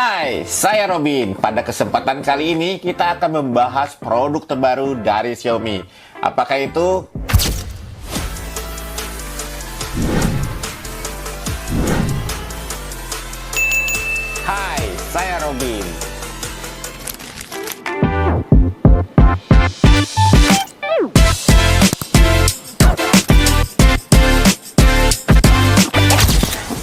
Hai, saya Robin. Pada kesempatan kali ini kita akan membahas produk terbaru dari Xiaomi. Apakah itu? Hai, saya Robin.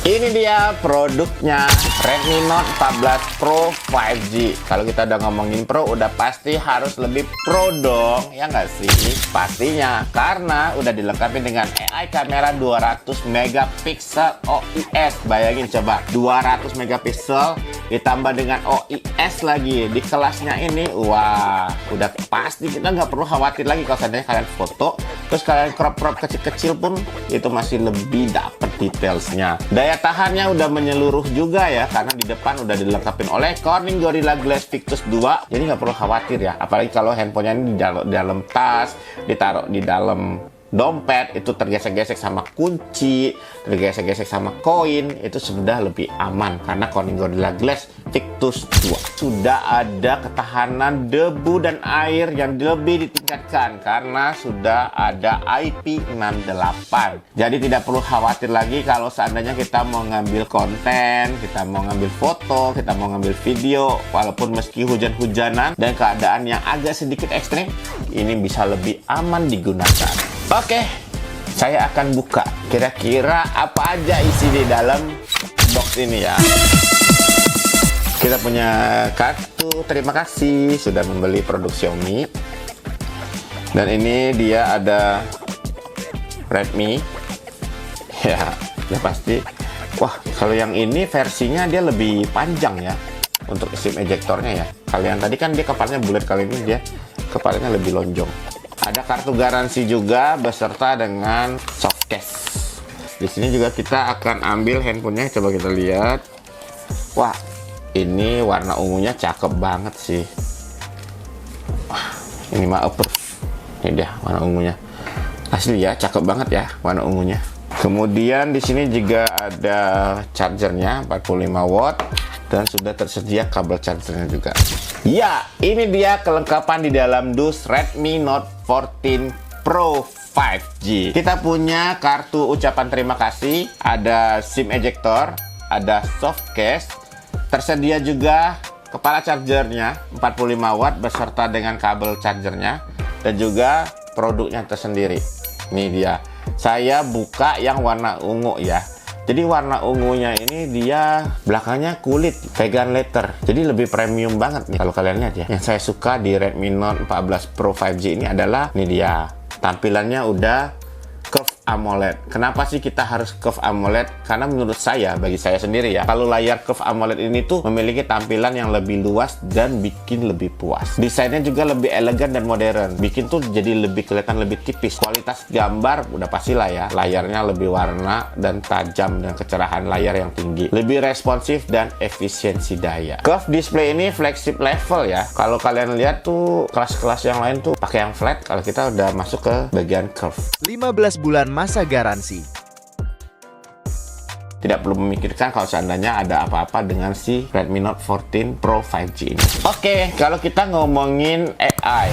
Ini dia produknya Redmi Note 14 Pro 5G. Kalau kita udah ngomongin Pro, udah pasti harus lebih Pro dong, ya nggak sih? Pastinya, karena udah dilengkapi dengan AI kamera 200 megapiksel OIS. Bayangin coba, 200 megapiksel ditambah dengan OIS lagi di kelasnya ini. Wah, udah pasti kita nggak perlu khawatir lagi kalau seandainya kalian foto, terus kalian crop kecil-kecil pun itu masih lebih dapet detailsnya. Daya tahannya udah menyeluruh juga ya, karena di depan udah dilengkapi oleh Corning Gorilla Glass Victus 2. Jadi nggak perlu khawatir ya, apalagi kalau handphonenya ini di dalam tas, ditaruh di dalam dompet, itu tergesek-gesek sama kunci, tergesek-gesek sama koin, itu sudah lebih aman karena Corning Gorilla Glass Victus 2 sudah ada ketahanan debu dan air yang lebih ditingkatkan karena sudah ada IP68. Jadi tidak perlu khawatir lagi kalau seandainya kita mau ngambil konten, kita mau ngambil foto, kita mau ngambil video, walaupun meski hujan-hujanan dan keadaan yang agak sedikit ekstrim, ini bisa lebih aman digunakan. Oke, saya akan buka kira-kira apa aja isi di dalam box ini ya. Kita punya kartu terima kasih sudah membeli produk Xiaomi. Dan ini dia ada Redmi. Ya pasti. Wah, kalau yang ini versinya dia lebih panjang ya untuk SIM ejectornya ya. Kalian tadi kan dia kepalanya bulat, kali ini dia kepalanya lebih lonjong. Ada kartu garansi juga beserta dengan soft case. Di sini juga kita akan ambil handphonenya, coba kita lihat. Wah, ini warna ungunya cakep banget sih. Wah, ini mah approve. Ini dia warna ungunya. Asli ya, cakep banget ya warna ungunya. Kemudian di sini juga ada chargernya 45 watt dan sudah tersedia kabel chargernya juga. Ya, ini dia kelengkapan di dalam dus Redmi Note 14 Pro 5G. Kita punya kartu ucapan terima kasih, ada SIM ejector, ada soft case, tersedia juga kepala chargernya 45 watt beserta dengan kabel chargernya, dan juga produknya tersendiri. Ini dia. Saya buka yang warna ungu ya. Jadi warna ungunya ini dia belakangnya kulit vegan leather. Jadi lebih premium banget nih kalau kalian lihat ya. Yang saya suka di Redmi Note 14 Pro 5G ini adalah ini dia. Tampilannya udah curve AMOLED. Kenapa sih kita harus curve AMOLED? Karena menurut saya, bagi saya sendiri ya, kalau layar curve AMOLED ini tuh memiliki tampilan yang lebih luas dan bikin lebih puas. Desainnya juga lebih elegan dan modern, bikin tuh jadi lebih kelihatan lebih tipis. Kualitas gambar udah pastilah ya, layarnya lebih warna dan tajam dan kecerahan layar yang tinggi, lebih responsif dan efisiensi daya. Curve display ini flagship level ya. Kalau kalian lihat tuh kelas-kelas yang lain tuh pakai yang flat, kalau kita udah masuk ke bagian curve. 15 bulan masa garansi. Tidak perlu memikirkan kalau seandainya ada apa-apa dengan si Redmi Note 14 Pro 5G ini. Oke, kalau kita ngomongin AI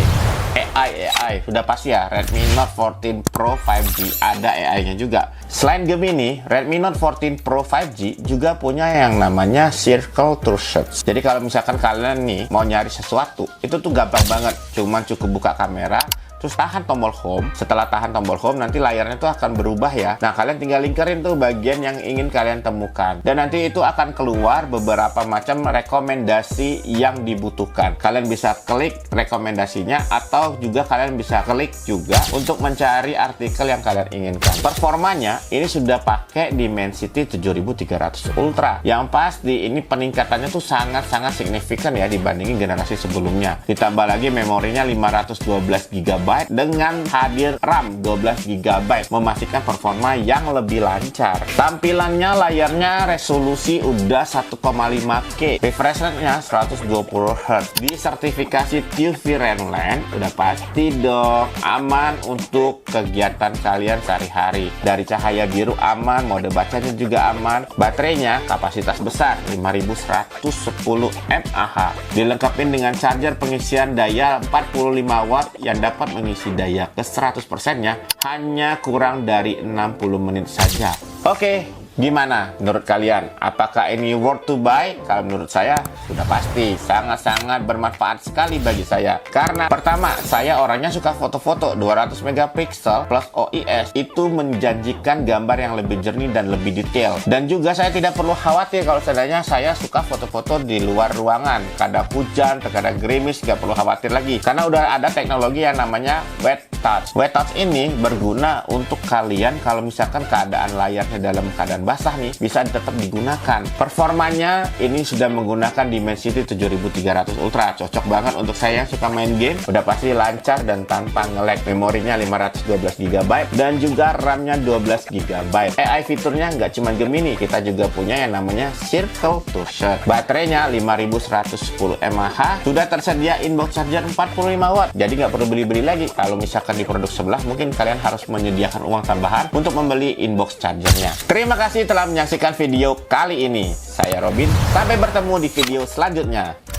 sudah pasti ya, Redmi Note 14 Pro 5G ada AI-nya juga. Selain Gemini, Redmi Note 14 Pro 5G juga punya yang namanya Circle to Search. Jadi kalau misalkan kalian nih mau nyari sesuatu, itu tuh gampang banget. Cuman cukup buka kamera, terus tahan tombol home. Setelah tahan tombol home, nanti layarnya tuh akan berubah ya. Nah, kalian tinggal lingkarin tuh bagian yang ingin kalian temukan. Dan nanti itu akan keluar beberapa macam rekomendasi yang dibutuhkan. Kalian bisa klik rekomendasinya, atau juga kalian bisa klik juga untuk mencari artikel yang kalian inginkan. Performanya, ini sudah pakai Dimensity 7300 Ultra. Yang pasti, ini peningkatannya tuh sangat-sangat signifikan ya dibandingin generasi sebelumnya. Ditambah lagi memorinya 512 GB GB dengan hadir RAM 12 GB, memastikan performa yang lebih lancar. Tampilannya, layarnya resolusi udah 1,5K, refresh rate-nya 120Hz, disertifikasi TÜV Rheinland, udah pasti dong aman untuk kegiatan kalian sehari-hari. Dari cahaya biru aman, mode bacanya juga aman, baterainya kapasitas besar 5110 mAh, dilengkapi dengan charger pengisian daya 45 watt yang dapat mengisi daya ke 100%-nya hanya kurang dari 60 menit saja. Oke, gimana menurut kalian? Apakah ini worth to buy? Kalau menurut saya, sudah pasti sangat-sangat bermanfaat sekali bagi saya. Karena pertama, saya orangnya suka foto-foto. 200 megapiksel plus OIS itu menjanjikan gambar yang lebih jernih dan lebih detail. Dan juga saya tidak perlu khawatir kalau seandainya saya suka foto-foto di luar ruangan. Kadang hujan, terkadang gerimis, nggak perlu khawatir lagi. Karena udah ada teknologi yang namanya Wet Touch. Wet Touch ini berguna untuk kalian kalau misalkan keadaan layarnya dalam keadaan basah nih, bisa tetap digunakan. Performanya ini sudah menggunakan Dimensity 7300 Ultra, cocok banget untuk saya yang suka main game. Udah pasti lancar dan tanpa nge-lag. Memorinya 512 GB dan juga RAM-nya 12 GB. AI fiturnya nggak cuma Gemini, kita juga punya yang namanya Circle to Share. Baterainya 5110 mAh, sudah tersedia inbox charger 45 watt, jadi nggak perlu beli-beli lagi. Kalau misalkan di produk sebelah, mungkin kalian harus menyediakan uang tambahan untuk membeli inbox chargernya. Terima kasih telah menyaksikan video kali ini. Saya Robin, sampai bertemu di video selanjutnya.